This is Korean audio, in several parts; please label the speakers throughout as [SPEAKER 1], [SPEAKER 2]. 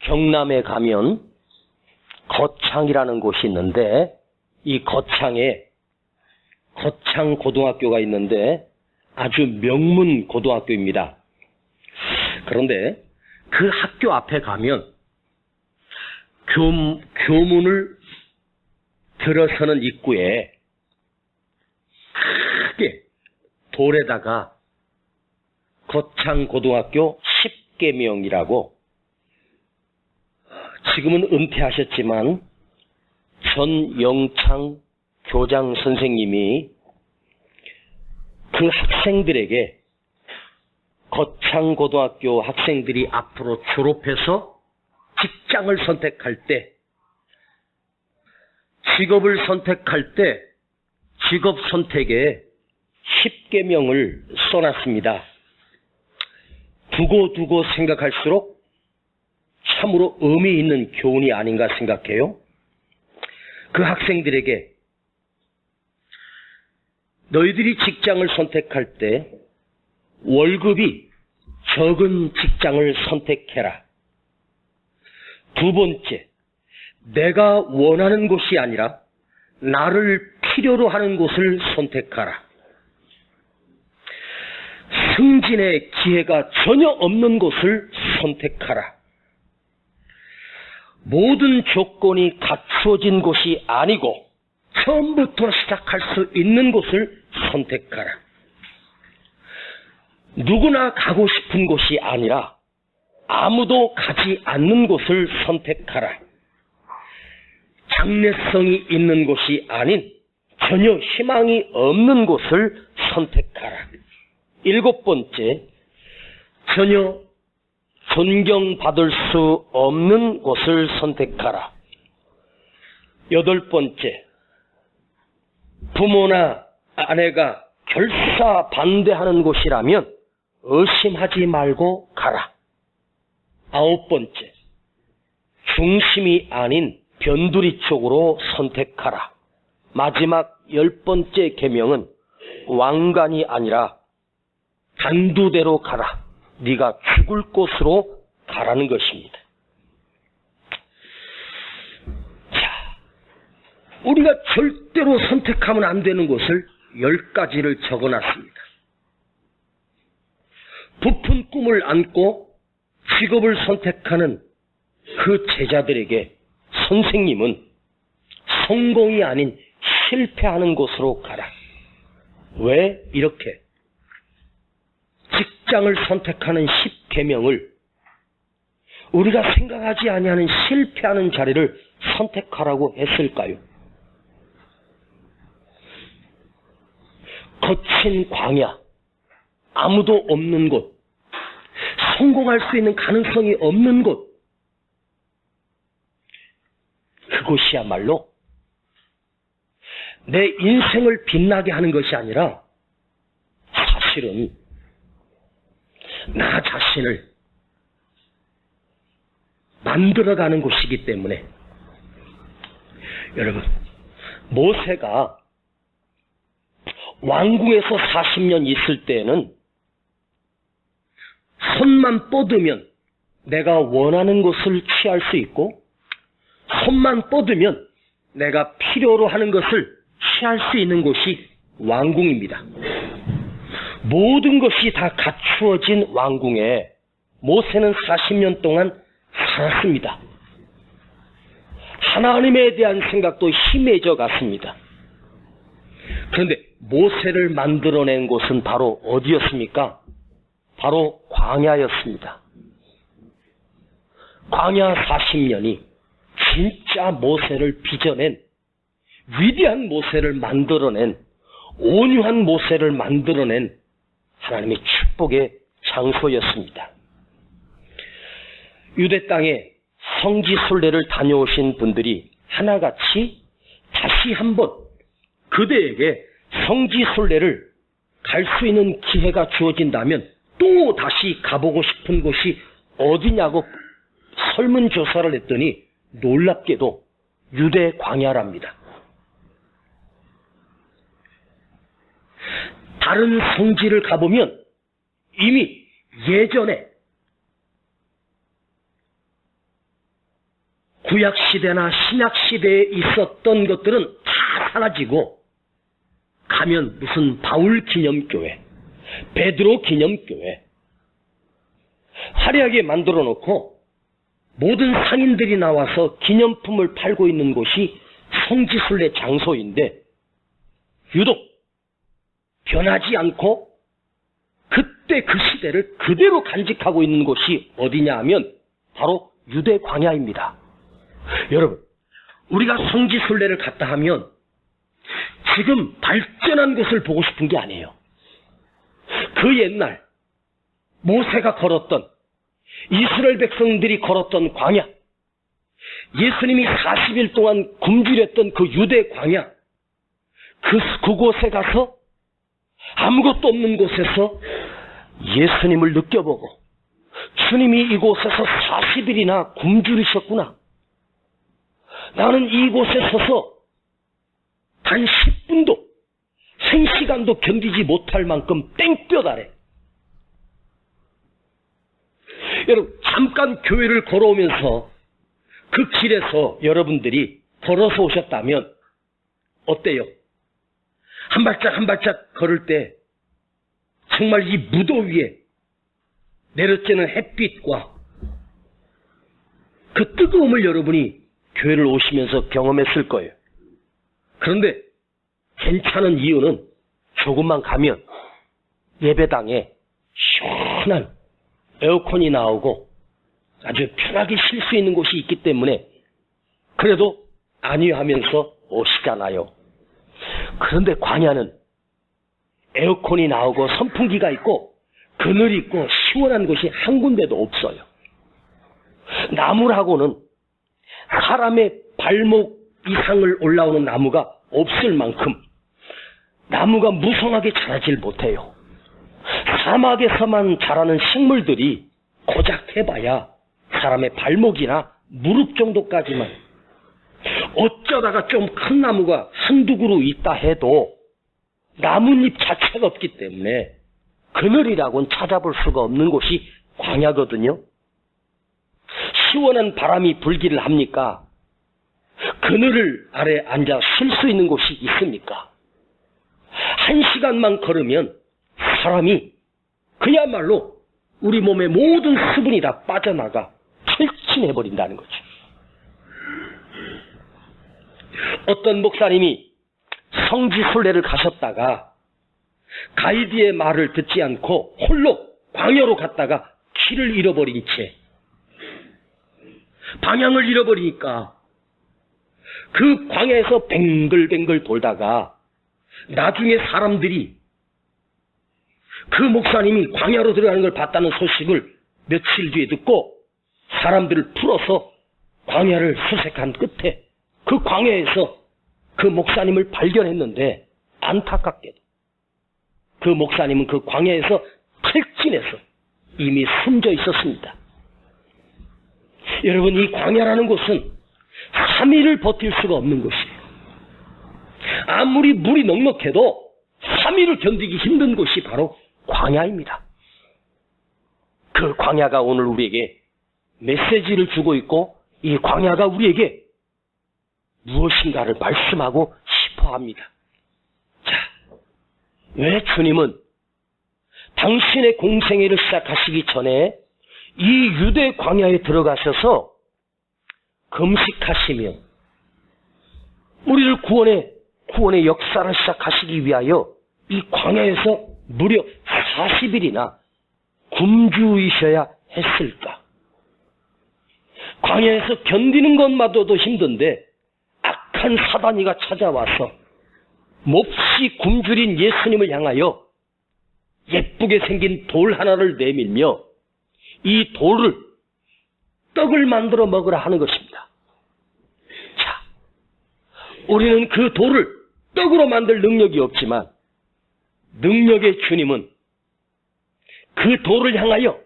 [SPEAKER 1] 경남에 가면 거창이라는 곳이 있는데 이 거창에 거창고등학교가 있는데 아주 명문 고등학교입니다. 그런데 그 학교 앞에 가면 교문을 들어서는 입구에 크게 돌에다가 거창고등학교 10계명이라고, 지금은 은퇴하셨지만 전영창 교장 선생님이 그 학생들에게, 거창고등학교 학생들이 앞으로 졸업해서 직장을 선택할 때, 직업을 선택할 때 직업 선택에 10계명을 써놨습니다. 두고 생각할수록 참으로 의미 있는 교훈이 아닌가 생각해요. 그 학생들에게 너희들이 직장을 선택할 때 월급이 적은 직장을 선택해라. 두 번째, 내가 원하는 곳이 아니라 나를 필요로 하는 곳을 선택하라. 승진의 기회가 전혀 없는 곳을 선택하라. 모든 조건이 갖추어진 곳이 아니고 처음부터 시작할 수 있는 곳을 선택하라. 누구나 가고 싶은 곳이 아니라 아무도 가지 않는 곳을 선택하라. 장래성이 있는 곳이 아닌 전혀 희망이 없는 곳을 선택하라. 7번째, 전혀 존경받을 수 없는 곳을 선택하라. 8번째, 부모나 아내가 결사 반대하는 곳이라면 의심하지 말고 가라. 9번째, 중심이 아닌 변두리 쪽으로 선택하라. 마지막 10번째 계명은 왕관이 아니라 단두대로 가라. 네가 죽을 곳으로 가라는 것입니다. 자, 우리가 절대로 선택하면 안 되는 것을 10가지를 적어놨습니다. 부푼 꿈을 안고 직업을 선택하는 그 제자들에게 선생님은 성공이 아닌 실패하는 곳으로 가라. 왜 이렇게 직장을 선택하는 10계명을 우리가 생각하지 아니하는 실패하는 자리를 선택하라고 했을까요? 거친 광야, 아무도 없는 곳, 성공할 수 있는 가능성이 없는 곳, 그곳이야말로 내 인생을 빛나게 하는 것이 아니라 사실은 나 자신을 만들어가는 곳이기 때문에, 여러분, 모세가 왕궁에서 40년 있을 때에는 손만 뻗으면 내가 원하는 것을 취할 수 있고, 손만 뻗으면 내가 필요로 하는 것을 취할 수 있는 곳이 왕궁입니다. 모든 것이 다 갖추어진 왕궁에 모세는 40년 동안 살았습니다. 하나님에 대한 생각도 희미해져 갔습니다. 그런데 모세를 만들어낸 곳은 바로 어디였습니까? 바로 광야였습니다. 광야 40년이 진짜 모세를 빚어낸, 위대한 모세를 만들어낸, 온유한 모세를 만들어낸 하나님의 축복의 장소였습니다. 유대 땅에 성지순례를 다녀오신 분들이 하나같이 다시 한번 그대에게 성지순례를 갈 수 있는 기회가 주어진다면 또 다시 가보고 싶은 곳이 어디냐고 설문조사를 했더니 놀랍게도 유대 광야랍니다. 다른 성지를 가보면 이미 예전에 구약시대나 신약시대에 있었던 것들은 다 사라지고 가면 무슨 바울 기념교회, 베드로 기념교회 화려하게 만들어 놓고 모든 상인들이 나와서 기념품을 팔고 있는 곳이 성지순례 장소인데 유독 변하지 않고 그때 그 시대를 그대로 간직하고 있는 곳이 어디냐 하면 바로 유대 광야입니다. 여러분, 우리가 성지순례를 갔다 하면 지금 발전한 곳을 보고 싶은 게 아니에요. 그 옛날 모세가 걸었던, 이스라엘 백성들이 걸었던 광야, 예수님이 40일 동안 굶주렸던 그 유대 광야, 그곳에 가서 아무것도 없는 곳에서 예수님을 느껴보고 주님이 이곳에서 40일이나 굶주리셨구나. 나는 이곳에 서서 단 10분도, 1시간도 견디지 못할 만큼 땡볕 아래. 여러분, 잠깐 교회를 걸어오면서 그 길에서 여러분들이 걸어서 오셨다면 어때요? 한 발짝 한 발짝 걸을 때 정말 이 무더위에 내려쬐는 햇빛과 그 뜨거움을 여러분이 교회를 오시면서 경험했을 거예요. 그런데 괜찮은 이유는 조금만 가면 예배당에 시원한 에어컨이 나오고 아주 편하게 쉴 수 있는 곳이 있기 때문에 그래도 안위하면서 오시잖아요. 그런데 광야는 에어컨이 나오고 선풍기가 있고 그늘이 있고 시원한 곳이 한 군데도 없어요. 나무라고는 사람의 발목 이상을 올라오는 나무가 없을 만큼 나무가 무성하게 자라질 못해요. 사막에서만 자라는 식물들이 고작 해봐야 사람의 발목이나 무릎 정도까지만, 어쩌다가 좀 큰 나무가 한두 그루 있다 해도 나뭇잎 자체가 없기 때문에 그늘이라고는 찾아볼 수가 없는 곳이 광야거든요. 시원한 바람이 불기를 합니까? 그늘 아래 앉아 쉴 수 있는 곳이 있습니까? 1시간만 걸으면 사람이 그야말로 우리 몸의 모든 수분이 다 빠져나가 철친해버린다는 거죠. 어떤 목사님이 성지순례를 가셨다가 가이드의 말을 듣지 않고 홀로 광야로 갔다가 길을 잃어버린 채 방향을 잃어버리니까 그 광야에서 뱅글뱅글 돌다가 나중에 사람들이 그 목사님이 광야로 들어가는 걸 봤다는 소식을 며칠 뒤에 듣고 사람들을 풀어서 광야를 수색한 끝에 그 광야에서 그 목사님을 발견했는데 안타깝게도 그 목사님은 그 광야에서 탈진해서 이미 숨져 있었습니다. 여러분, 이 광야라는 곳은 3일을 버틸 수가 없는 곳이에요. 아무리 물이 넉넉해도 3일을 견디기 힘든 곳이 바로 광야입니다. 그 광야가 오늘 우리에게 메시지를 주고 있고 이 광야가 우리에게 무엇인가를 말씀하고 싶어 합니다. 자, 왜 주님은 당신의 공생애를 시작하시기 전에 이 유대 광야에 들어가셔서 금식하시며 우리를 구원의 역사를 시작하시기 위하여 이 광야에서 무려 40일이나 굶주이셔야 했을까? 광야에서 견디는 것마저도 힘든데 악한 사단이가 찾아와서 몹시 굶주린 예수님을 향하여 예쁘게 생긴 돌 하나를 내밀며 이 돌을 떡을 만들어 먹으라 하는 것입니다. 자, 우리는 그 돌을 떡으로 만들 능력이 없지만 능력의 주님은 그 돌을 향하여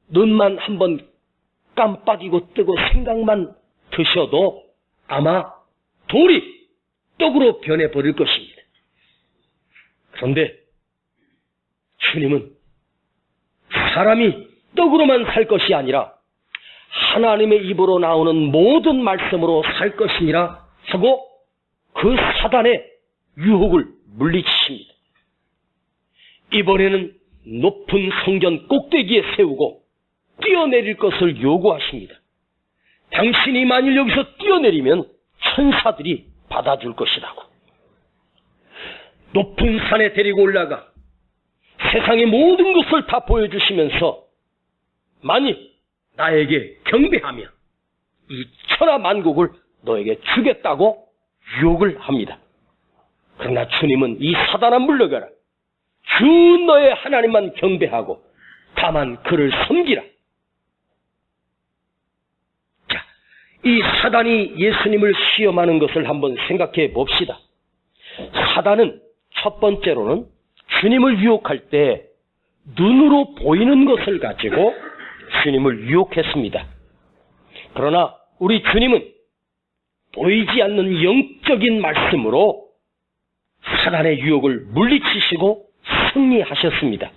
[SPEAKER 1] 눈만 한번 깜빡이고 뜨고 생각만 드셔도 아마 돌이 떡으로 변해버릴 것입니다. 그런데 주님은 사람이 떡으로만 살 것이 아니라 하나님의 입으로 나오는 모든 말씀으로 살 것이니라 하고 그 사단의 유혹을 물리치십니다. 이번에는 높은 성전 꼭대기에 세우고 뛰어내릴 것을 요구하십니다. 당신이 만일 여기서 뛰어내리면 천사들이 받아줄 것이라고. 높은 산에 데리고 올라가 세상의 모든 것을 다 보여주시면서 만일 나에게 경배하면 이 천하만국을 너에게 주겠다고 유혹을 합니다. 그러나 주님은 이 사단아 물러가라. 주 너의 하나님만 경배하고 다만 그를 섬기라. 자, 이 사단이 예수님을 시험하는 것을 한번 생각해 봅시다. 사단은 첫 번째로는 주님을 유혹할 때 눈으로 보이는 것을 가지고 주님을 유혹했습니다. 그러나 우리 주님은 보이지 않는 영적인 말씀으로 사단의 유혹을 물리치시고 승리하셨습니다.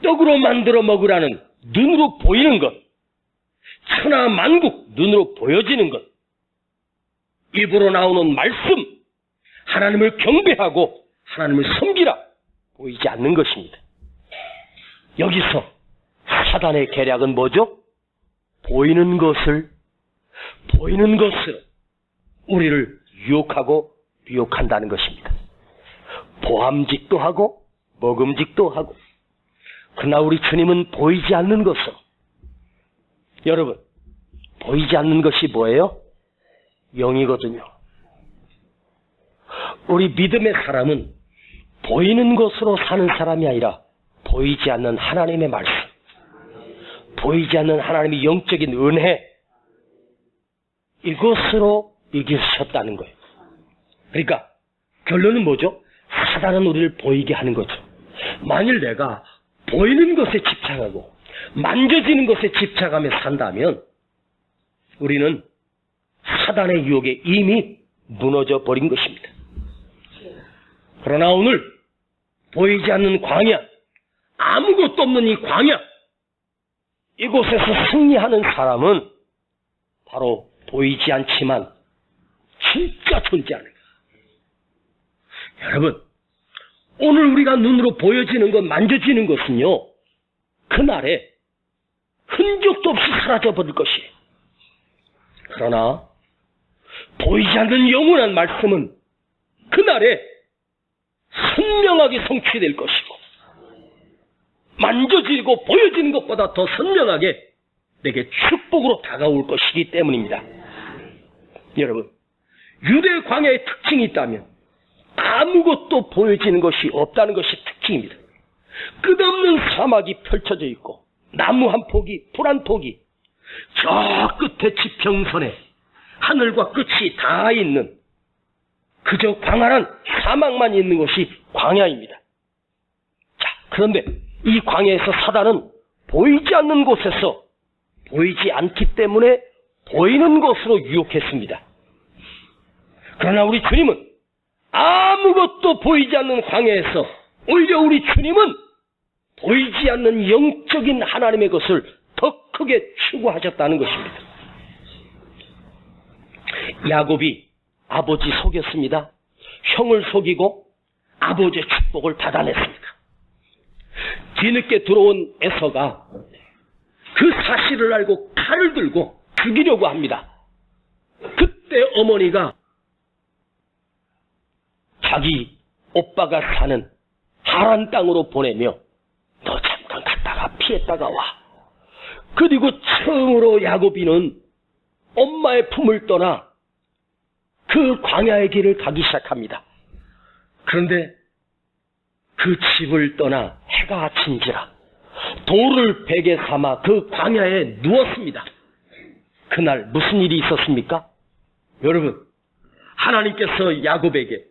[SPEAKER 1] 떡으로 만들어 먹으라는 눈으로 보이는 것, 천하만국 눈으로 보여지는 것, 입으로 나오는 말씀, 하나님을 경배하고 하나님을 섬기라 보이지 않는 것입니다. 여기서 사단의 계략은 뭐죠? 보이는 것으로 우리를 유혹하고 미혹한다는 것입니다. 보암직도 하고 먹음직도 하고. 그러나 우리 주님은 보이지 않는 것으로. 여러분, 보이지 않는 것이 뭐예요? 영이거든요. 우리 믿음의 사람은 보이는 것으로 사는 사람이 아니라 보이지 않는 하나님의 말씀, 보이지 않는 하나님의 영적인 은혜, 이것으로 이기셨다는 거예요. 그러니까 결론은 뭐죠? 사단은 우리를 보이게 하는 거죠. 만일 내가 보이는 것에 집착하고 만져지는 것에 집착하며 산다면 우리는 사단의 유혹에 이미 무너져 버린 것입니다. 그러나 오늘 보이지 않는 광야, 아무것도 없는 이 광야, 이곳에서 승리하는 사람은 바로 보이지 않지만 진짜 존재하는 거예요. 여러분, 오늘 우리가 눈으로 보여지는 것, 만져지는 것은요, 그날에 흔적도 없이 사라져버릴 것이에요. 그러나 보이지 않는 영원한 말씀은 그날에 선명하게 성취될 것이고, 만져지고 보여지는 것보다 더 선명하게 내게 축복으로 다가올 것이기 때문입니다. 여러분, 유대 광야의 특징이 있다면 아무것도 보여지는 것이 없다는 것이 특징입니다. 끝없는 사막이 펼쳐져 있고 나무 한 폭이, 풀 한 폭이, 저 끝에 지평선에 하늘과 끝이 다 있는 그저 광활한 사막만 있는 것이 광야입니다. 자, 그런데 이 광야에서 사단은 보이지 않는 곳에서 보이지 않기 때문에 보이는 것으로 유혹했습니다. 그러나 우리 주님은 아무것도 보이지 않는 광야에서 오히려 우리 주님은 보이지 않는 영적인 하나님의 것을 더 크게 추구하셨다는 것입니다. 야곱이 아버지 속였습니다. 형을 속이고 아버지의 축복을 받아냈습니다. 뒤늦게 들어온 에서가 그 사실을 알고 칼을 들고 죽이려고 합니다. 그때 어머니가 자기 오빠가 사는 하란 땅으로 보내며 너 잠깐 갔다가 피했다가 와. 그리고 처음으로 야곱이는 엄마의 품을 떠나 그 광야의 길을 가기 시작합니다. 그런데 그 집을 떠나 해가 아침지라 돌을 베개 삼아 그 광야에 누웠습니다. 그날 무슨 일이 있었습니까? 여러분, 하나님께서 야곱에게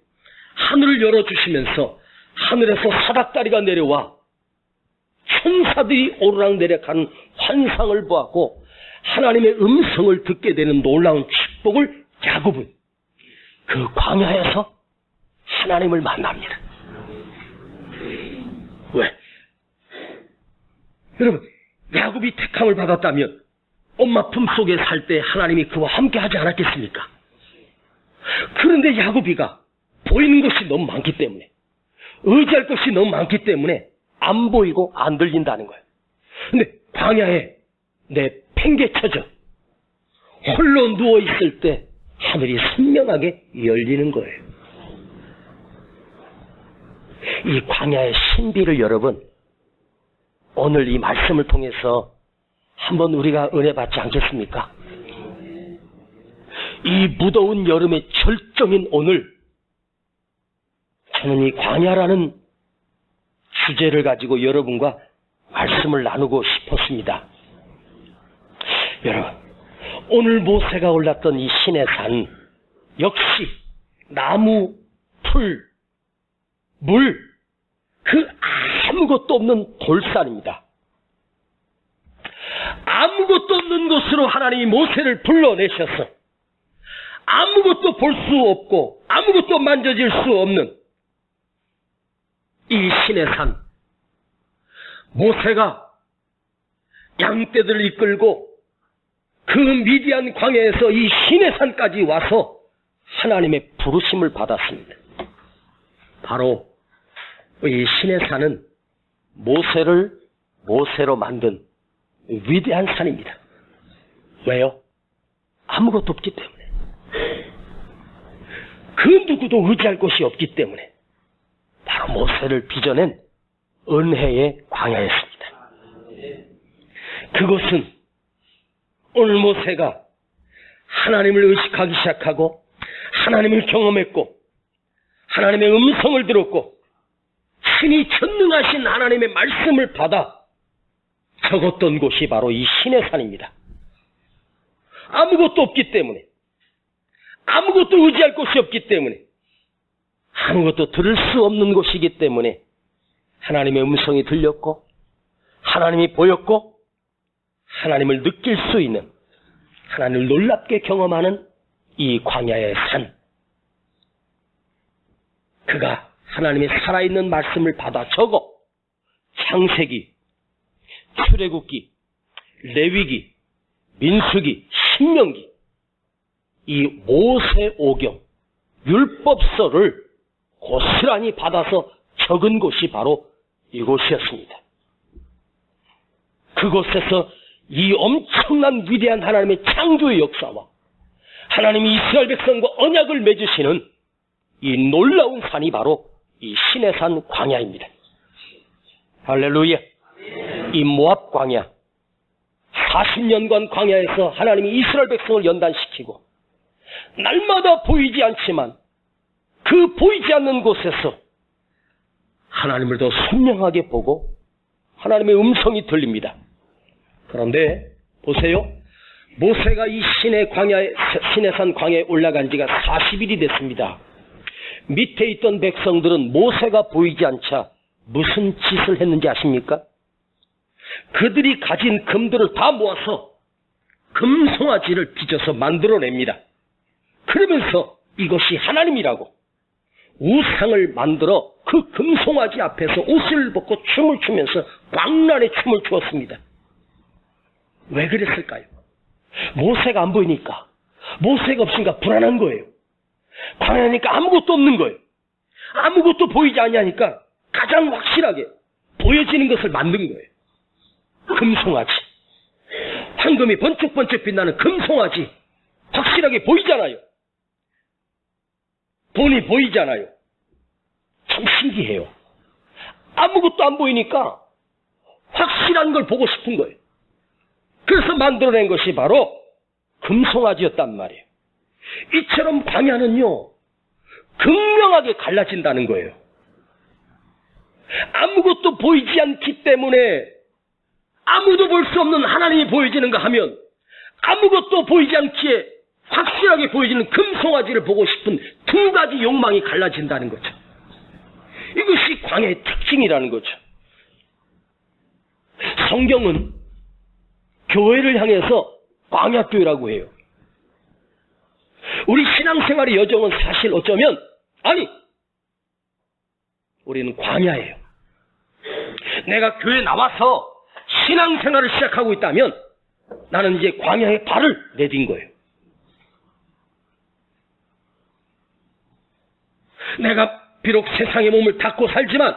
[SPEAKER 1] 하늘을 열어주시면서 하늘에서 사닥다리가 내려와 천사들이 오르락내리락하는 환상을 보았고 하나님의 음성을 듣게 되는 놀라운 축복을 야곱은 그 광야에서 하나님을 만납니다. 왜? 여러분, 야곱이 택함을 받았다면 엄마 품속에 살 때 하나님이 그와 함께 하지 않았겠습니까? 그런데 야곱이가 보이는 것이 너무 많기 때문에, 의지할 것이 너무 많기 때문에 안 보이고 안 들린다는 거예요. 근데 광야에 내팽개쳐져 홀로 누워있을 때 하늘이 선명하게 열리는 거예요. 이 광야의 신비를 여러분, 오늘 이 말씀을 통해서 한번 우리가 은혜 받지 않겠습니까? 이 무더운 여름의 절정인 오늘, 저는 이 광야라는 주제를 가지고 여러분과 말씀을 나누고 싶었습니다. 여러분, 오늘 모세가 올랐던 이 시내산, 역시 나무, 풀, 물, 그 아무것도 없는 돌산입니다. 아무것도 없는 곳으로 하나님이 모세를 불러내셔서 아무것도 볼 수 없고 아무것도 만져질 수 없는 이 시내산, 모세가 양떼들을 이끌고 그 미디안 광야에서 이 시내산까지 와서 하나님의 부르심을 받았습니다. 바로 이 시내산은 모세를 모세로 만든 위대한 산입니다. 왜요? 아무것도 없기 때문에. 그 누구도 의지할 곳이 없기 때문에 바로 모세를 빚어낸 은혜의 광야였습니다. 그것은 오늘 모세가 하나님을 의식하기 시작하고 하나님을 경험했고 하나님의 음성을 들었고 신이 전능하신 하나님의 말씀을 받아 적었던 곳이 바로 이 시내산입니다. 아무것도 없기 때문에, 아무것도 의지할 곳이 없기 때문에, 아무것도 들을 수 없는 곳이기 때문에 하나님의 음성이 들렸고 하나님이 보였고 하나님을 느낄 수 있는, 하나님을 놀랍게 경험하는 이 광야의 산, 그가 하나님의 살아있는 말씀을 받아 적어 창세기, 출애굽기, 레위기, 민수기, 신명기, 이 모세오경, 율법서를 고스란히 받아서 적은 곳이 바로 이곳이었습니다. 그곳에서 이 엄청난 위대한 하나님의 창조의 역사와 하나님이 이스라엘 백성과 언약을 맺으시는 이 놀라운 산이 바로 이 시내산 광야입니다. 할렐루야. 이 모압 광야, 40년간 광야에서 하나님이 이스라엘 백성을 연단시키고 날마다 보이지 않지만 그 보이지 않는 곳에서 하나님을 더 선명하게 보고 하나님의 음성이 들립니다. 그런데 보세요. 모세가 이 시내산 광야에 올라간 지가 40일이 됐습니다. 밑에 있던 백성들은 모세가 보이지 않자 무슨 짓을 했는지 아십니까? 그들이 가진 금들을 다 모아서 금송아지를 빚어서 만들어냅니다. 그러면서 이것이 하나님이라고 우상을 만들어 그 금송아지 앞에서 옷을 벗고 춤을 추면서 광란의 춤을 추었습니다. 왜 그랬을까요? 모세가 안 보이니까, 모세가 없으니까 불안한 거예요. 광야니까 아무것도 없는 거예요. 아무것도 보이지 않으니까 가장 확실하게 보여지는 것을 만든 거예요. 금송아지, 황금이 번쩍번쩍 빛나는 금송아지, 확실하게 보이잖아요. 돈이 보이잖아요. 참 신기해요. 아무것도 안 보이니까 확실한 걸 보고 싶은 거예요. 그래서 만들어낸 것이 바로 금송아지였단 말이에요. 이처럼 광야는요, 극명하게 갈라진다는 거예요. 아무것도 보이지 않기 때문에 아무도 볼 수 없는 하나님이 보여지는가 하면 아무것도 보이지 않기에 확실하게 보여지는 금송아지를 보고 싶은 두 가지 욕망이 갈라진다는 거죠. 이것이 광야의 특징이라는 거죠. 성경은 교회를 향해서 광야교회라고 해요. 우리 신앙생활의 여정은 사실 어쩌면, 우리는 광야예요. 내가 교회 나와서 신앙생활을 시작하고 있다면 나는 이제 광야에 발을 내딘 거예요. 내가 비록 세상의 몸을 닫고 살지만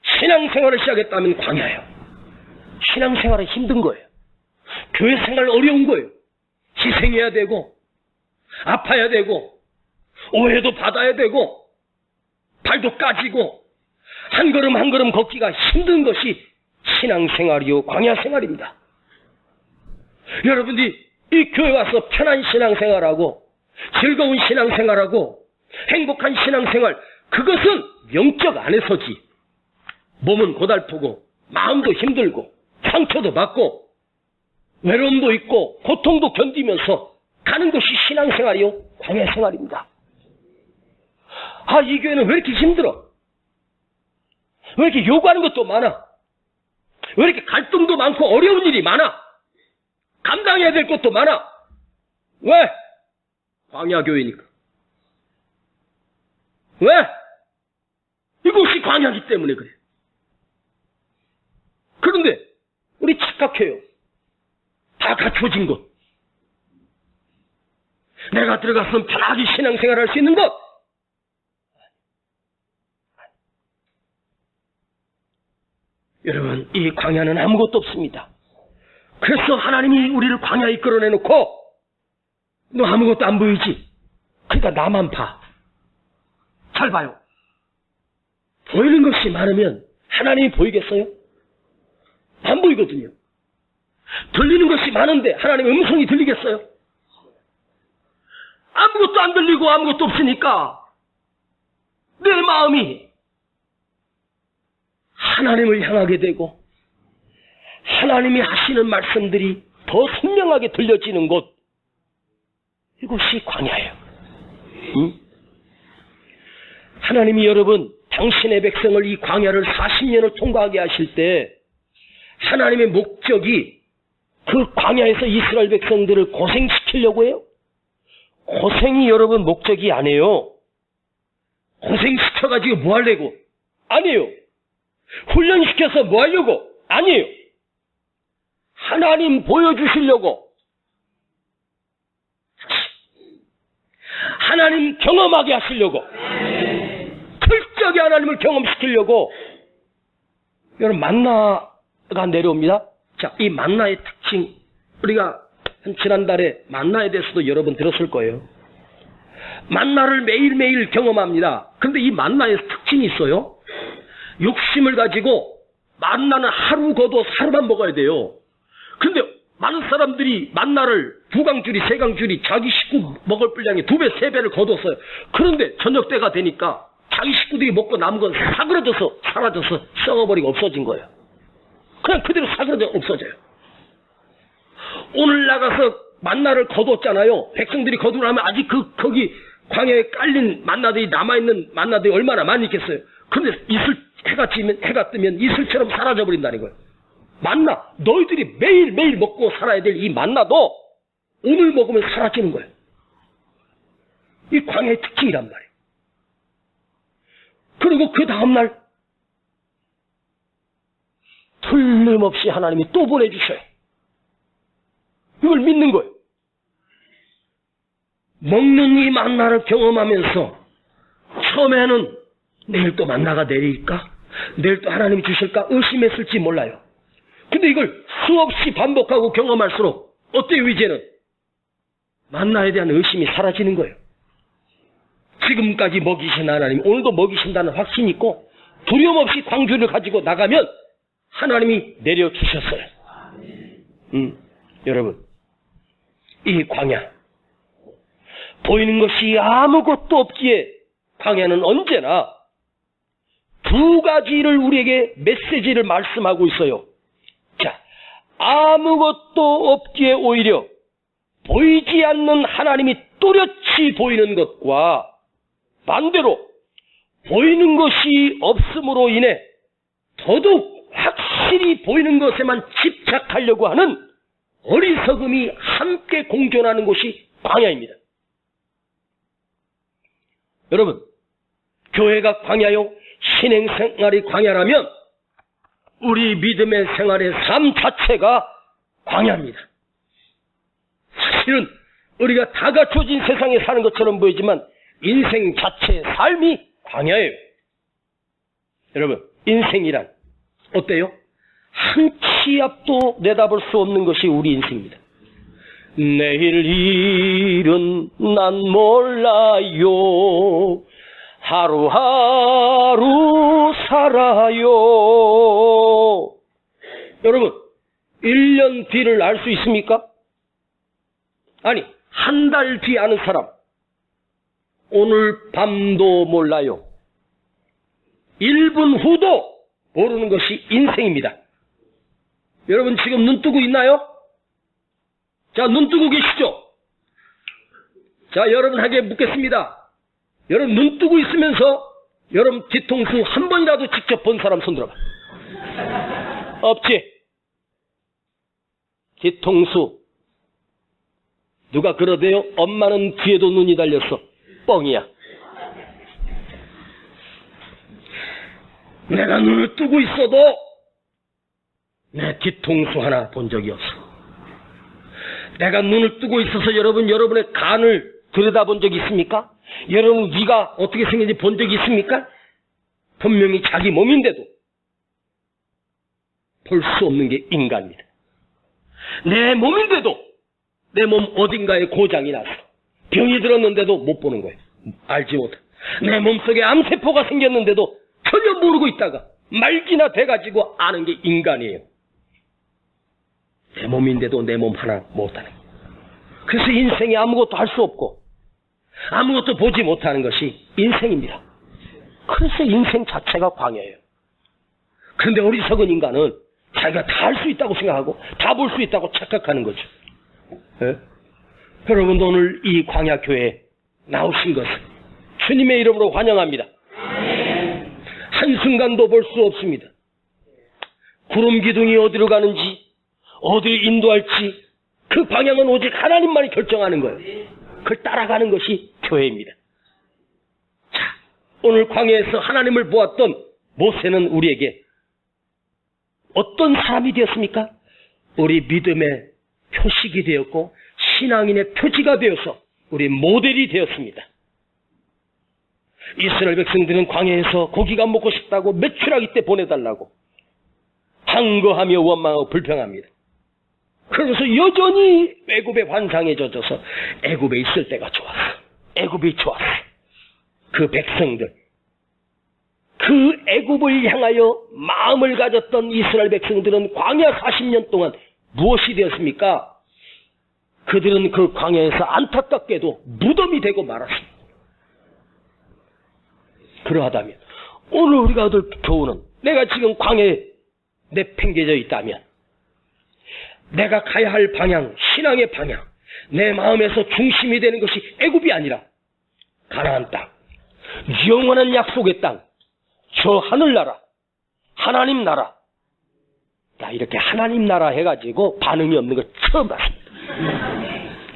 [SPEAKER 1] 신앙생활을 시작했다면 광야예요. 신앙생활은 힘든 거예요. 교회 생활 어려운 거예요. 희생해야 되고 아파야 되고 오해도 받아야 되고 발도 까지고 한 걸음 한 걸음 걷기가 힘든 것이 신앙생활이요 광야생활입니다. 여러분들이 이 교회 와서 편한 신앙생활하고 즐거운 신앙생활하고 행복한 신앙생활, 그것은 영적 안에서지. 몸은 고달프고 마음도 힘들고 상처도 받고 외로움도 있고 고통도 견디면서 가는 것이 신앙생활이요 광야생활입니다. 아, 이 교회는 왜 이렇게 힘들어? 왜 이렇게 요구하는 것도 많아? 왜 이렇게 갈등도 많고 어려운 일이 많아? 감당해야 될 것도 많아? 왜? 광야교회니까. 왜? 이곳이 광야기 때문에 그래. 그런데 우리 착각해요. 다 갖춰진 것. 내가 들어갔으면 편하게 신앙생활 할 수 있는 것. 여러분, 이 광야는 아무것도 없습니다. 그래서 하나님이 우리를 광야에 끌어내놓고 너 아무것도 안 보이지? 그러니까 나만 봐. 잘 봐요. 보이는 것이 많으면 하나님이 보이겠어요? 안 보이거든요. 들리는 것이 많은데 하나님의 음성이 들리겠어요? 아무것도 안 들리고 아무것도 없으니까 내 마음이 하나님을 향하게 되고 하나님이 하시는 말씀들이 더 선명하게 들려지는 곳, 이곳이 광야예요. 응? 하나님이 여러분 당신의 백성을 이 광야를 40년을 통과하게 하실 때 하나님의 목적이 그 광야에서 이스라엘 백성들을 고생시키려고 해요? 고생이 여러분 목적이 아니에요. 고생시켜가지고 뭐 하려고? 아니에요. 훈련시켜서 뭐 하려고? 아니에요. 하나님 보여주시려고, 하나님 경험하게 하시려고, 철저하게 하나님을 경험시키려고 여러분 만나가 내려옵니다. 자, 이 만나의 특징, 우리가 지난달에 만나에 대해서도 여러 번 들었을 거예요. 만나를 매일매일 경험합니다. 그런데 이 만나의 특징이 있어요. 욕심을 가지고 만나는 하루 거둬 하루만 먹어야 돼요. 근데 많은 사람들이 만나를 2강줄이 3강줄이 자기 식구 먹을 분량의 2배 3배를 거뒀어요. 그런데 저녁 때가 되니까 자기 식구들이 먹고 남은 건 사그러져서 사라져서 썩어버리고 없어진 거예요. 그냥 그대로 사그러져 없어져요. 오늘 나가서 만나를 거뒀잖아요. 백성들이 거두고 나면 아직 거기 광야에 깔린 만나들이 남아있는 만나들이 얼마나 많이 있겠어요. 그런데 해가 뜨면 이슬처럼 사라져버린다는 거예요. 만나, 너희들이 매일매일 먹고 살아야 될 이 만나도 오늘 먹으면 사라지는 거예요. 이 광야의 특징이란 말이에요. 그리고 그 다음날 틀림없이 하나님이 또 보내주셔요. 이걸 믿는 거예요. 먹는 이 만나를 경험하면서 처음에는 내일 또 만나가 내릴까? 내일 또 하나님이 주실까? 의심했을지 몰라요. 근데 이걸 수없이 반복하고 경험할수록 어때요 이제는? 만나에 대한 의심이 사라지는 거예요. 지금까지 먹이신 하나님, 오늘도 먹이신다는 확신이 있고 두려움 없이 광주를 가지고 나가면 하나님이 내려주셨어요. 여러분, 이 광야, 보이는 것이 아무것도 없기에 광야는 언제나 두 가지를 우리에게 메시지를 말씀하고 있어요. 자, 아무것도 없기에 오히려 보이지 않는 하나님이 또렷이 보이는 것과 반대로 보이는 것이 없음으로 인해 더더욱 확실히 보이는 것에만 집착하려고 하는 어리석음이 함께 공존하는 곳이 광야입니다. 여러분, 교회가 광야요, 신행생활이 광야라면 우리 믿음의 생활의 삶 자체가 광야입니다. 실은 우리가 다 갖춰진 세상에 사는 것처럼 보이지만 인생 자체의 삶이 광야예요. 여러분, 인생이란 어때요? 한 치 앞도 내다볼 수 없는 것이 우리 인생입니다. 내일 일은 난 몰라요. 하루하루 살아요. 여러분, 1년 뒤를 알 수 있습니까? 아니, 한 달 뒤 아는 사람, 오늘 밤도 몰라요. 1분 후도 모르는 것이 인생입니다. 여러분 지금 눈 뜨고 있나요? 자, 눈 뜨고 계시죠? 자, 여러분에게 묻겠습니다. 여러분 눈 뜨고 있으면서 여러분 뒤통수 한 번이라도 직접 본 사람 손 들어봐. 없지? 뒤통수. 누가 그러대요? 엄마는 뒤에도 눈이 달렸어. 뻥이야. 내가 눈을 뜨고 있어도 내 뒤통수 하나 본 적이 없어. 내가 눈을 뜨고 있어서 여러분의 간을 들여다본 적이 있습니까? 여러분 위가 어떻게 생긴지 본 적이 있습니까? 분명히 자기 몸인데도 볼 수 없는 게 인간입니다. 내 몸인데도 내 몸 어딘가에 고장이 났어. 병이 들었는데도 못 보는 거예요. 알지 못해. 내 몸속에 암세포가 생겼는데도 전혀 모르고 있다가 말기나 돼가지고 아는 게 인간이에요. 내 몸인데도 내 몸 하나 못하는 거예요. 그래서 인생에 아무것도 할 수 없고 아무것도 보지 못하는 것이 인생입니다. 그래서 인생 자체가 광야예요. 그런데 어리석은 인간은 자기가 다 할 수 있다고 생각하고 다 볼 수 있다고 착각하는 거죠. 예? 여러분도 오늘 이 광야교회에 나오신 것을 주님의 이름으로 환영합니다. 한순간도 볼 수 없습니다. 구름 기둥이 어디로 가는지 어디로 인도할지 그 방향은 오직 하나님만이 결정하는 거예요. 그걸 따라가는 것이 교회입니다. 자, 오늘 광야에서 하나님을 보았던 모세는 우리에게 어떤 사람이 되었습니까? 우리 믿음의 표식이 되었고 신앙인의 표지가 되어서 우리 모델이 되었습니다. 이스라엘 백성들은 광야에서 고기가 먹고 싶다고 메추라기 때 보내달라고 항거하며 원망하고 불평합니다. 그러면서 여전히 애굽의 환상에 젖어서 애굽에 있을 때가 좋았어. 애굽이 좋았어. 그 백성들, 그 애굽을 향하여 마음을 가졌던 이스라엘 백성들은 광야 40년 동안 무엇이 되었습니까? 그들은 그 광야에서 안타깝게도 무덤이 되고 말았습니다. 그러하다면 오늘 우리가 얻을 교훈은 내가 지금 광야에 내팽개져 있다면 내가 가야 할 방향, 신앙의 방향, 내 마음에서 중심이 되는 것이 애굽이 아니라 가나안 땅, 영원한 약속의 땅, 저 하늘나라, 하나님 나라. 나 이렇게 하나님 나라 해가지고 반응이 없는 걸 처음 봤습니다.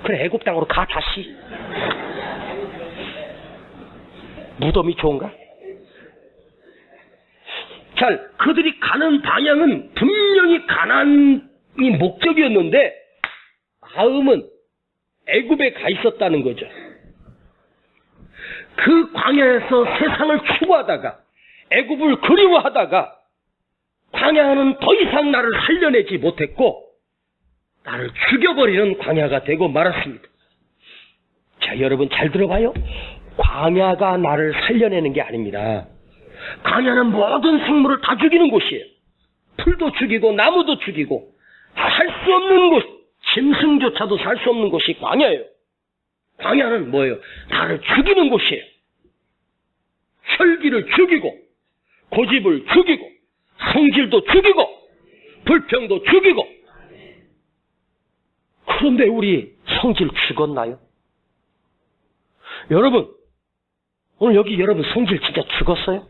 [SPEAKER 1] 그래, 애굽 땅으로 가 다시. 무덤이 좋은가? 잘, 그들이 가는 방향은 분명히 가나안이 목적이었는데 마음은 애굽에 가 있었다는 거죠. 그 광야에서 세상을 추구하다가 애굽을 그리워하다가 광야는 더 이상 나를 살려내지 못했고 나를 죽여버리는 광야가 되고 말았습니다. 자, 여러분 잘 들어봐요. 광야가 나를 살려내는 게 아닙니다. 광야는 모든 생물을 다 죽이는 곳이에요. 풀도 죽이고 나무도 죽이고 살 수 없는 곳, 짐승조차도 살 수 없는 곳이 광야예요. 광야는 뭐예요? 나를 죽이는 곳이에요. 혈기를 죽이고 고집을 죽이고 성질도 죽이고 불평도 죽이고. 그런데 우리 성질 죽었나요? 여러분, 오늘 여기 여러분 성질 진짜 죽었어요?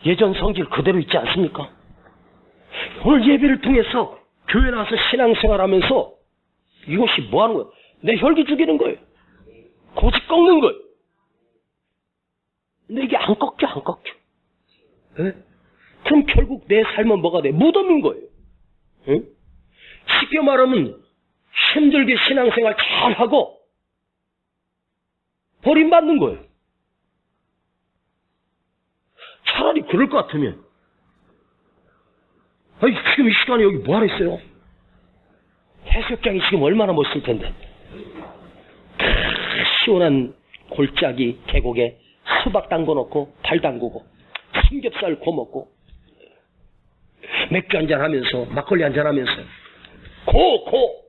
[SPEAKER 1] 예전 성질 그대로 있지 않습니까? 오늘 예배를 통해서 교회 나와서 신앙생활하면서 이것이 뭐 하는 거예요? 내 혈기 죽이는 거예요. 고집 꺾는 거예요. 근데 이게 안 꺾여. 에? 그럼 결국 내 삶은 뭐가 돼? 무덤인 거예요. 에? 쉽게 말하면 힘들게 신앙생활 잘하고 버림받는 거예요. 차라리 그럴 것 같으면 아니 지금 이 시간에 여기 뭐하러 있어요? 해수욕장이 지금 얼마나 멋있을 텐데. 시원한 골짜기 계곡에 수박 담궈놓고 발 담그고 삼겹살 구워먹고 맥주 한잔 하면서 막걸리 한잔 하면서 고!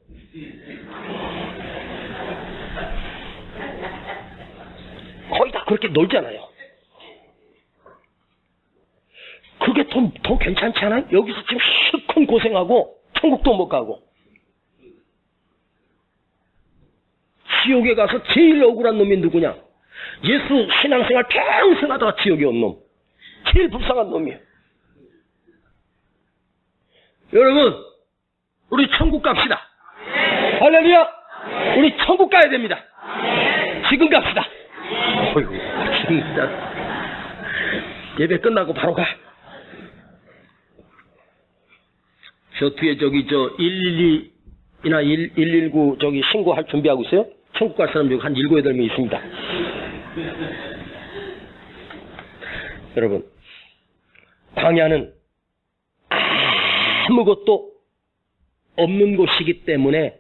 [SPEAKER 1] 거의 다 그렇게 놀잖아요. 그게 더 괜찮지 않아요? 여기서 지금 실컷 고생하고 천국도 못 가고 지옥에 가서 제일 억울한 놈이 누구냐? 예수 신앙생활 평생 하다가 지옥에 온 놈. 제일 불쌍한 놈이에요. 여러분, 우리 천국 갑시다. 할렐루야! 우리 천국 가야 됩니다. 지금 갑시다. 어이구, 진짜. 예배 끝나고 바로 가. 저 뒤에 저 112이나 119 신고할 준비하고 있어요? 천국 갈 사람 여기 한 7, 8명 있습니다. 여러분, 광야는 아무것도 없는 곳이기 때문에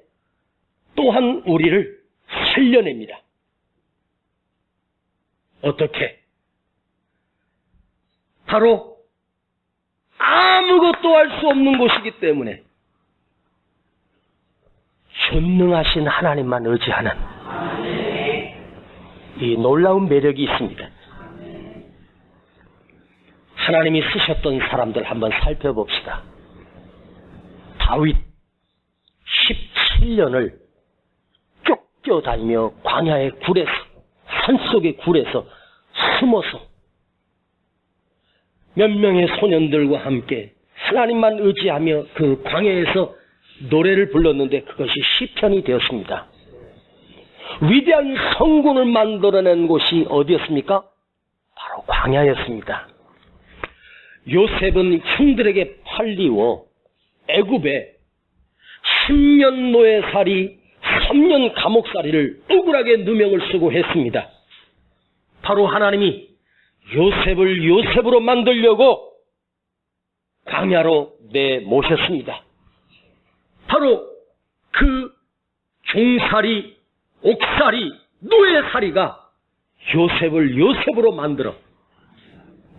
[SPEAKER 1] 또한 우리를 살려냅니다. 어떻게? 바로 아무것도 할 수 없는 곳이기 때문에 전능하신 하나님만 의지하는 이 놀라운 매력이 있습니다. 하나님이 쓰셨던 사람들 한번 살펴봅시다. 다윗 17년을 쫓겨다니며 광야의 굴에서 산속의 굴에서 숨어서 몇 명의 소년들과 함께 하나님만 의지하며 그 광야에서 노래를 불렀는데 그것이 시편이 되었습니다. 위대한 성군을 만들어낸 곳이 어디였습니까? 바로 광야였습니다. 요셉은 형들에게 팔리워 애굽에 10년 노예살이 3년 감옥살이를 억울하게 누명을 쓰고 했습니다. 바로 하나님이 요셉을 요셉으로 만들려고 광야로 내모셨습니다. 바로 그 종살이, 옥살이, 노예살이가 요셉을 요셉으로 만들어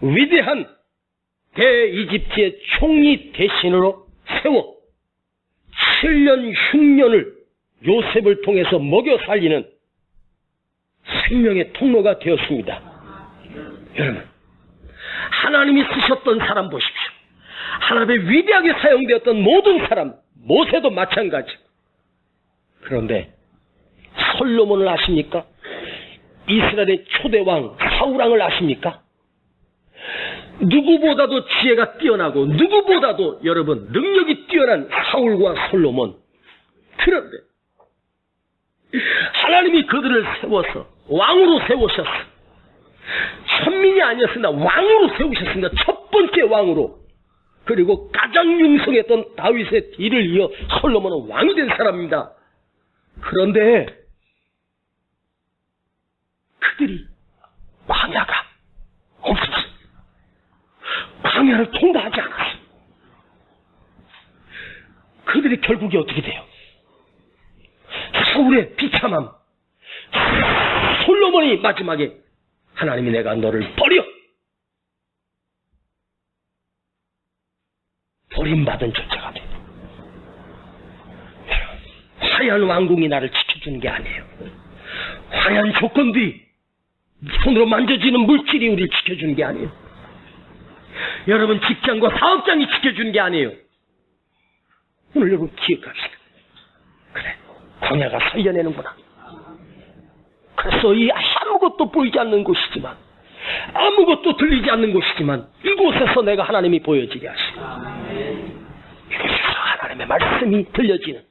[SPEAKER 1] 위대한 대이집트의 총리 대신으로 세워 7년 흉년을 요셉을 통해서 먹여 살리는 생명의 통로가 되었습니다. 여러분, 하나님이 쓰셨던 사람 보십시오. 하나님의 위대하게 사용되었던 모든 사람, 모세도 마찬가지. 그런데 솔로몬을 아십니까? 이스라엘의 초대왕 사울왕을 아십니까? 누구보다도 지혜가 뛰어나고 누구보다도 여러분 능력이 뛰어난 사울과 솔로몬. 그런데 하나님이 그들을 세워서 왕으로 세우셨어. 천민이 아니었으나 왕으로 세우셨습니다. 첫 번째 왕으로. 그리고 가장 융성했던 다윗의 뒤를 이어 솔로몬은 왕이 된 사람입니다. 그런데 그들이 광야가 없었어요. 광야를 통과하지 않았어요. 그들이 결국이 어떻게 돼요? 사울의 비참함, 솔로몬이 마지막에 하나님이 내가 너를 버려! 버림받은 존재가 돼요. 화려한 왕궁이 나를 지켜주는 게 아니에요. 화려한 조건들이 손으로 만져지는 물질이 우리를 지켜주는 게 아니에요. 여러분 직장과 사업장이 지켜주는 게 아니에요. 오늘 여러분 기억합시다. 그래, 광야가 살려내는구나. 그래서 이 아무것도 보이지 않는 곳이지만, 아무것도 들리지 않는 곳이지만 이곳에서 내가 하나님이 보여지게 하시고, 이곳에서 하나님의 말씀이 들려지는.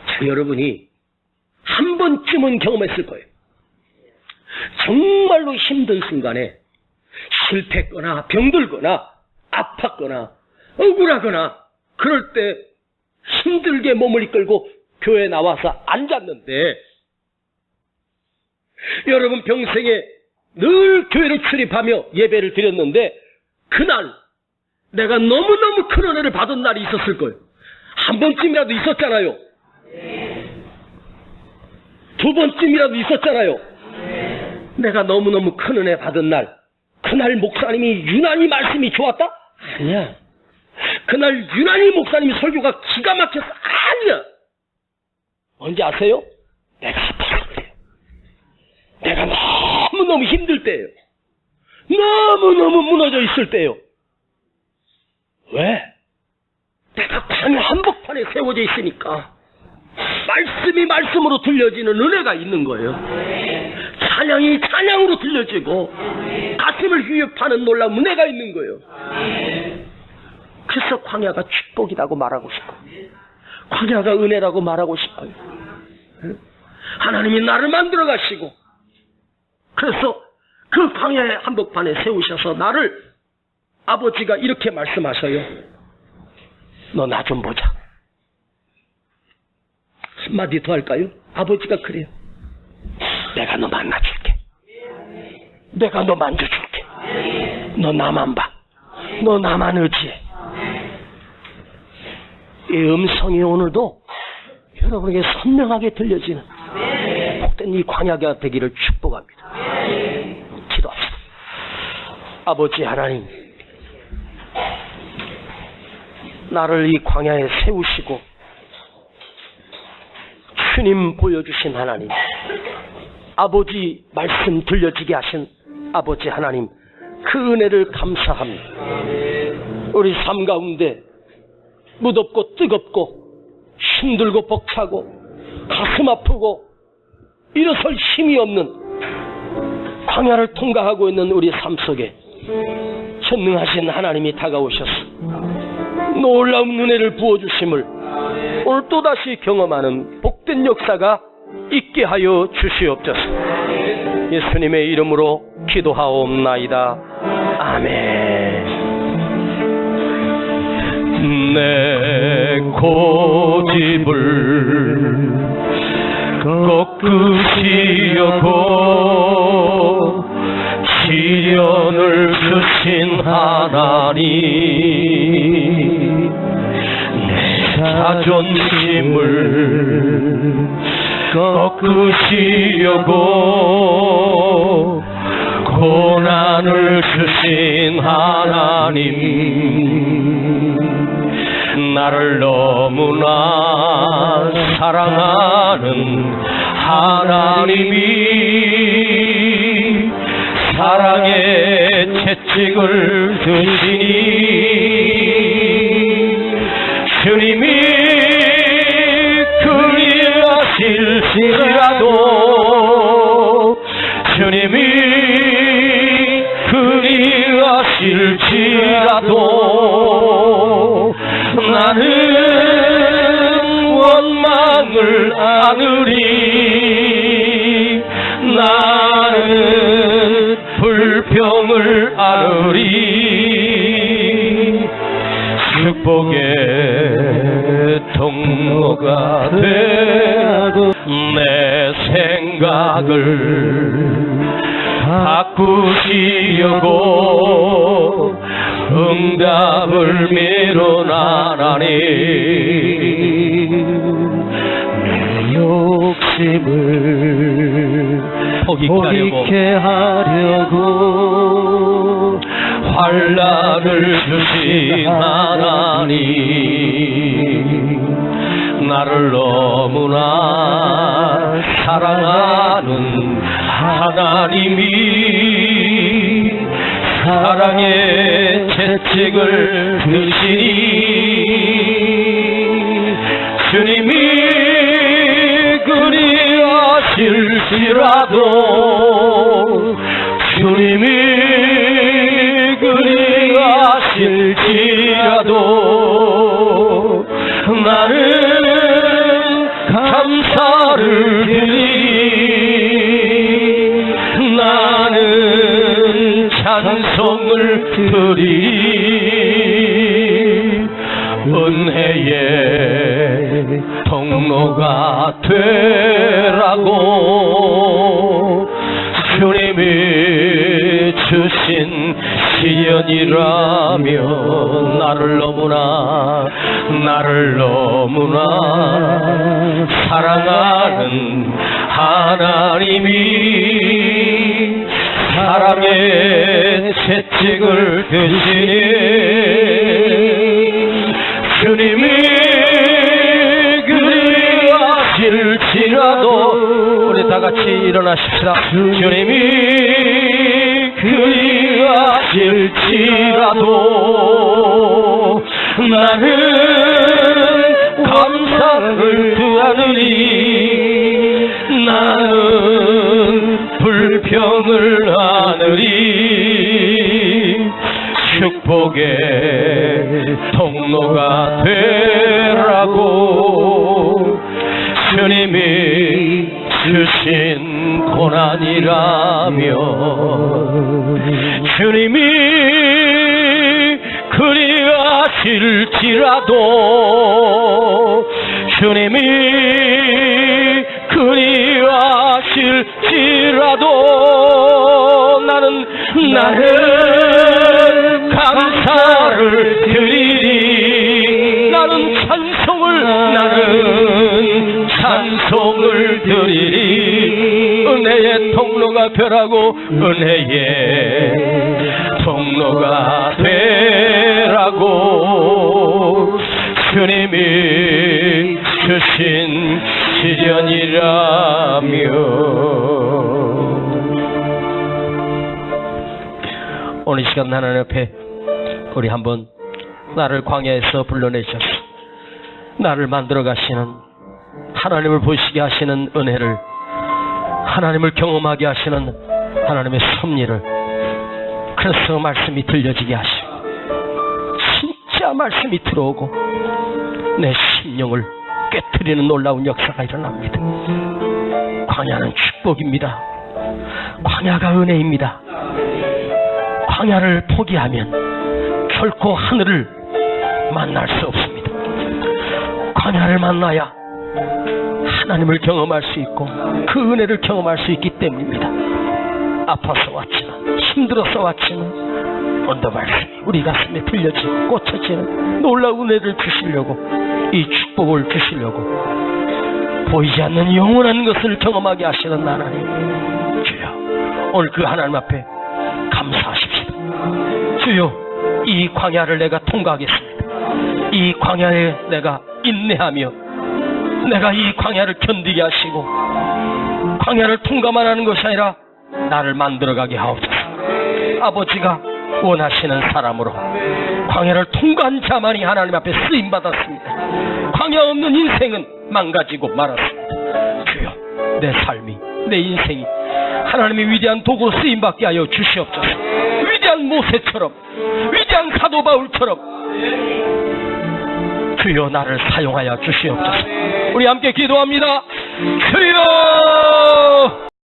[SPEAKER 1] 자, 여러분이 한 번쯤은 경험했을 거예요. 정말로 힘든 순간에 실패했거나 병들거나 아팠거나 억울하거나 그럴 때 힘들게 몸을 이끌고 교회에 나와서 앉았는데, 여러분 평생에 늘 교회를 출입하며 예배를 드렸는데 그날 내가 너무너무 큰 은혜를 받은 날이 있었을 거예요. 한 번쯤이라도 있었잖아요. 두 번쯤이라도 있었잖아요. 내가 너무너무 큰 은혜 받은 날, 그날 목사님이 유난히 말씀이 좋았다? 아니야. 그날 유난히 목사님 설교가 기가 막혔어? 아니야. 언제 아세요? 내가 아파서 그래요. 내가 너무너무 힘들 때예요. 너무너무 무너져 있을 때예요. 왜? 내가 광야 한복판에 세워져 있으니까 말씀이 말씀으로 들려지는 은혜가 있는 거예요. 찬양이 찬양으로 들려지고 가슴을 휴입하는 놀라운 은혜가 있는 거예요. 그래서 광야가 축복이라고 말하고 싶어요. 광야가 은혜라고 말하고 싶어요. 하나님이 나를 만들어 가시고, 그래서 그 광야의 한복판에 세우셔서 나를, 아버지가 이렇게 말씀하셔요. 너 나 좀 보자. 한마디 더 할까요? 아버지가 그래요. 내가 너 만나줄게. 내가 너 만져줄게. 너 나만 봐. 너 나만 의지해. 이 음성이 오늘도 여러분에게 선명하게 들려지는 복된 이 광야가 되기를 축복합니다. 기도합시다. 아버지 하나님, 나를 이 광야에 세우시고 주님 보여주신 하나님, 아버지 말씀 들려지게 하신 아버지 하나님, 그 은혜를 감사합니다. 우리 삶 가운데 무덥고 뜨겁고 힘들고 벅차고 가슴 아프고 일어설 힘이 없는 광야를 통과하고 있는 우리 삶 속에 전능하신 하나님이 다가오셔서 놀라운 은혜를 부어주심을 오늘 또다시 경험하는 복된 역사가 있게 하여 주시옵소서. 예수님의 이름으로 기도하옵나이다. 아멘. 내 고집을 꺾으시려고 시련을 주신 하나님, 내 자존심을 꺾으시려고 고난을 주신 하나님, 나를 너무나 사랑하는 하나님이 사랑의 채찍을 드시니 주님이 그리하실지라도, 주님이 그리하실지라도 나는 원망을 안으리, 나는 불평을 안으리. 축복의 통로가 되고 내 생각을 바꾸시려고 응답을 미뤄나라니, 내 욕심을 포기케 하려고 환난을 주신 하나님, 나를 너무나 사랑하는 하나님이 사랑의 채찍을 드시니 주님이 그리하실지라도, 주님이 그리하실지라도 나는 감사를 드리, 나는 찬송을 드리. 은혜의
[SPEAKER 2] 통로가 되라고 주님이 주신 시련이라면 나를 너무나 사랑하는 하나님이 사랑의 채찍을 드시니 주님이 그리하실지라도 우리 다같이 일어나십시다. 주님이 그리하실지라도 나는 감사를 하느니 나는 불평을 하느니 축복의 통로가 되라고 주님이 주신 고난이라며 주님이 그리하실지라도 주님이 그리하실지라도 나는 감사를 드리리 나는 찬송을 드리리 은혜의 통로가 되라고 은혜의 통로가 되라고 주님이 주신 시련이라며 오늘 시간 하나님 앞에 우리 한번 나를 광야에서 불러내셔서 나를 만들어 가시는 하나님을 보시게 하시는 은혜를 하나님을 경험하게 하시는 하나님의 섭리를 그래서 말씀이 들려지게 하시고 진짜 말씀이 들어오고 내 심령을 깨트리는 놀라운 역사가 일어납니다. 광야는 축복입니다. 광야가 은혜입니다. 광야를 포기하면 결코 하늘을 만날 수 없습니다. 광야를 만나야 하나님을 경험할 수 있고 그 은혜를 경험할 수 있기 때문입니다. 아파서 왔지만 힘들어서 왔지만 오늘 말씀이 우리 가슴에 들려지고 꽂혀지는 놀라운 은혜를 주시려고 이 축복을 주시려고 보이지 않는 영원한 것을 경험하게 하시는 하나님 주여 오늘 그 하나님 앞에 감사하십시다. 주여 이 광야를 내가 통과하겠습니다. 이 광야에 내가 인내하며 내가 이 광야를 견디게 하시고 광야를 통과만 하는 것이 아니라 나를 만들어가게 하옵소서. 아버지가 원하시는 사람으로 광야를 통과한 자만이 하나님 앞에 쓰임받았습니다. 광야 없는 인생은 망가지고 말았습니다. 주여 내 삶이 내 인생이 하나님의 위대한 도구로 쓰임받게 하여 주시옵소서. 위대한 모세처럼 위대한 사도 바울처럼 주여 나를 사용하여 주시옵소서. 우리 함께 기도합니다. 주여